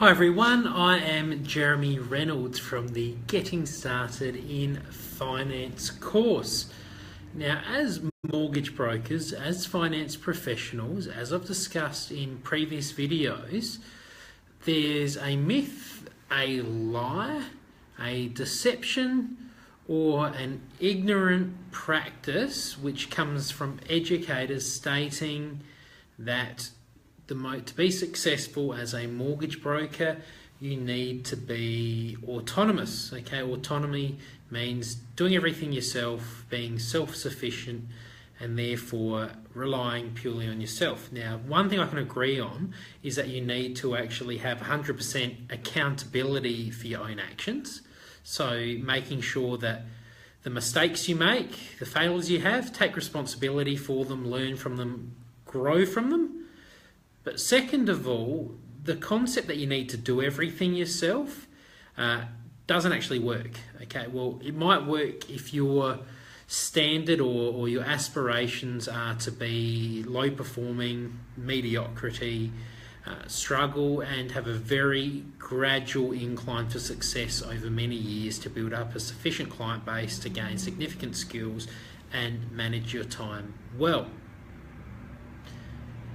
Hi everyone, I am Jeremy Reynolds from the Getting Started in Finance course. Now, as mortgage brokers, as finance professionals, as I've discussed in previous videos, there's a myth, a lie, a deception, or an ignorant practice which comes from educators stating that to be successful as a mortgage broker, you need to be autonomous. Okay, autonomy means doing everything yourself, being self-sufficient, and therefore relying purely on yourself. Now, one thing I can agree on is that you need to actually have 100% accountability for your own actions. So making sure that the mistakes you make, the failures you have, take responsibility for them, learn from them, grow from them. But second of all, the concept that you need to do everything yourself doesn't actually work. Okay, well, it might work if your standard or your aspirations are to be low performing, mediocrity, struggle and have a very gradual incline for success over many years to build up a sufficient client base to gain significant skills and manage your time well.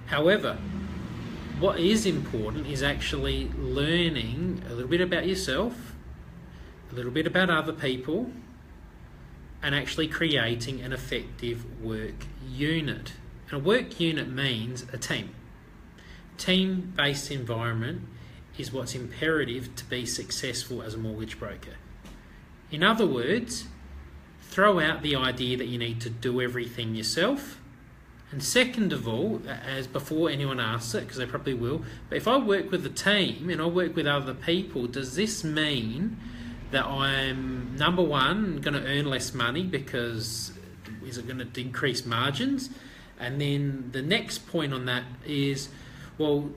However, what is important is actually learning a little bit about yourself, a little bit about other people, and actually creating an effective work unit. And a work unit means a team. Team-based environment is what's imperative to be successful as a mortgage broker. In other words, throw out the idea that you need to do everything yourself. And second of all, as before anyone asks it, because they probably will, but if I work with a team and I work with other people, does this mean that I'm, number one, going to earn less money because is it going to decrease margins? And then the next point on that is, well,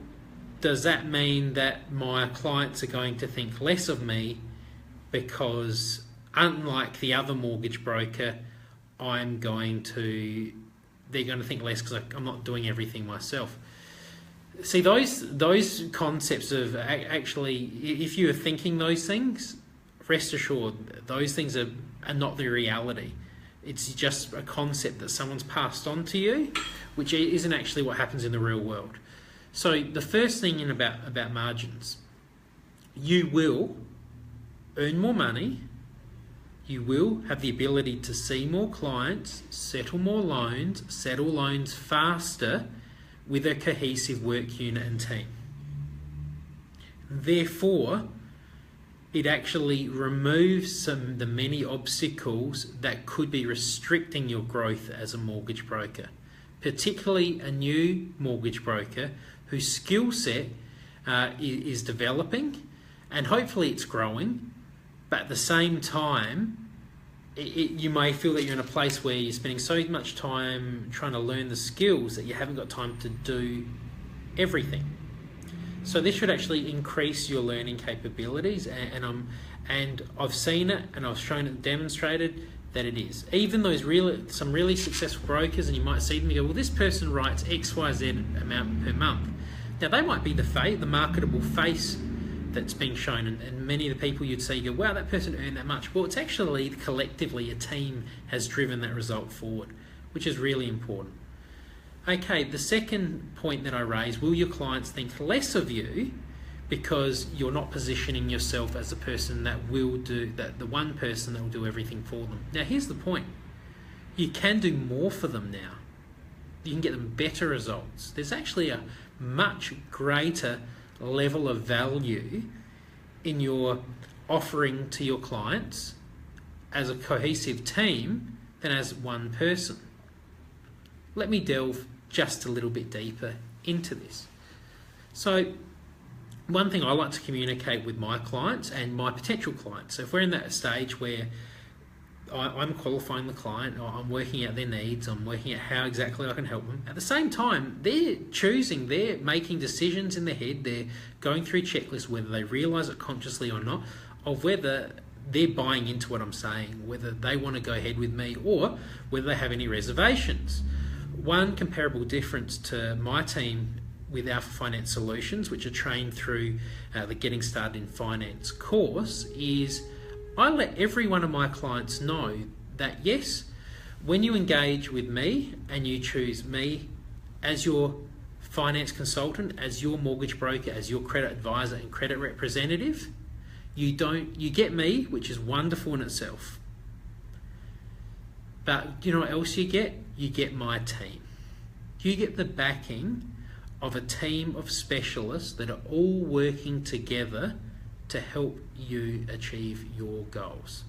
does that mean that my clients are going to think less of me because unlike the other mortgage broker, they're going to think less because I'm not doing everything myself. See, those concepts of actually, if you are thinking those things, rest assured, those things are not the reality. It's just a concept that someone's passed on to you, which isn't actually what happens in the real world. So the first thing about margins, you will earn more money, you will have the ability to see more clients, settle more loans, settle loans faster with a cohesive work unit and team. Therefore, it actually removes the many obstacles that could be restricting your growth as a mortgage broker, particularly a new mortgage broker whose skill set is developing and hopefully it's growing. But at the same time, you may feel that you're in a place where you're spending so much time trying to learn the skills that you haven't got time to do everything. So this should actually increase your learning capabilities, and I've seen it and I've shown it and demonstrated that it is. Even some really successful brokers, and you might see them and go, well, this person writes XYZ amount per month. Now they might be the marketable face that's being shown, and many of the people you'd see go, wow, that person earned that much. Well, it's actually collectively a team has driven that result forward, which is really important. Okay, the second point that I raised, will your clients think less of you because you're not positioning yourself as the person that will do that, the one person that will do everything for them? Now, here's the point. You can do more for them now. You can get them better results. There's actually a much greater level of value in your offering to your clients as a cohesive team than as one person. Let me delve just a little bit deeper into this. So one thing I like to communicate with my clients and my potential clients, so if we're in that stage where I'm qualifying the client, or I'm working out their needs, I'm working out how exactly I can help them. At the same time, they're making decisions in their head, they're going through checklists, whether they realise it consciously or not, of whether they're buying into what I'm saying, whether they want to go ahead with me or whether they have any reservations. One comparable difference to my team with Alpha Finance Solutions, which are trained through the Getting Started in Finance course, is I let every one of my clients know that yes, when you engage with me and you choose me as your finance consultant, as your mortgage broker, as your credit advisor and credit representative, you get me, which is wonderful in itself. But you know what else you get? You get my team. You get the backing of a team of specialists that are all working together to help you achieve your goals.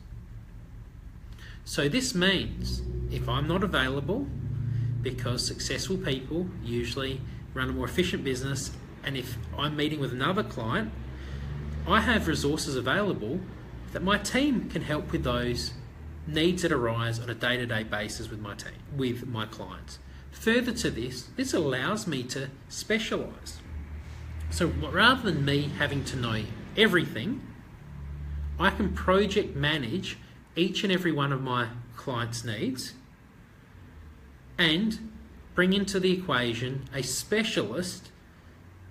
So this means if I'm not available, because successful people usually run a more efficient business, and if I'm meeting with another client, I have resources available that my team can help with those needs that arise on a day-to-day basis with my team, with my clients. Further to this allows me to specialise. So rather than me having to know everything, I can project manage each and every one of my clients' needs and bring into the equation a specialist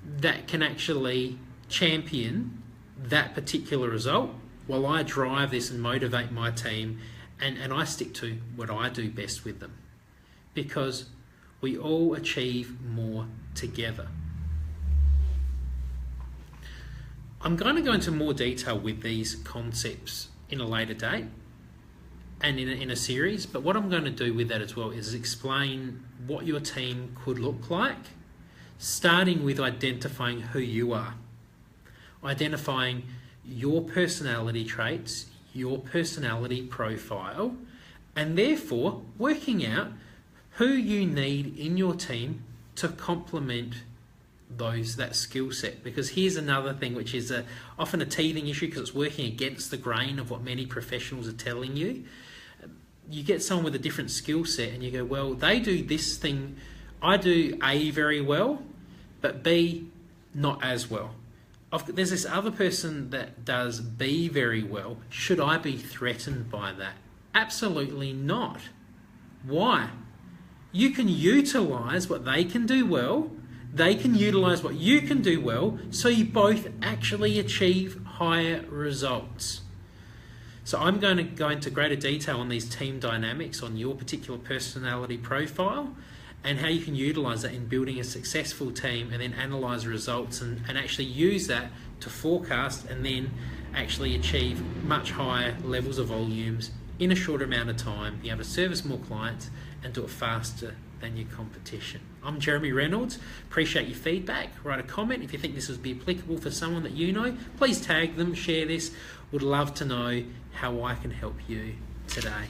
that can actually champion that particular result while I drive this and motivate my team, and I stick to what I do best with them, because we all achieve more together. I'm going to go into more detail with these concepts in a later date and in a series, but what I'm going to do with that as well is explain what your team could look like, starting with identifying who you are, identifying your personality traits, your personality profile, and therefore working out who you need in your team to complement that skill set. Because here's another thing which is often a teething issue, because it's working against the grain of what many professionals are telling you. You get someone with a different skill set and you go, well, they do this thing, I do A very well, but B not as well. There's this other person that does B very well. Should I be threatened by that? Absolutely not. Why? You can utilise what they can do well, they can utilise what you can do well, so you both actually achieve higher results. So I'm going to go into greater detail on these team dynamics, on your particular personality profile, and how you can utilise that in building a successful team, and then analyse results and actually use that to forecast and then actually achieve much higher levels of volumes in a shorter amount of time, be able to service more clients and do it faster than your competition. I'm Jeremy Reynolds. Appreciate your feedback. Write a comment if you think this would be applicable for someone that you know. Please tag them, share this. Would love to know how I can help you today.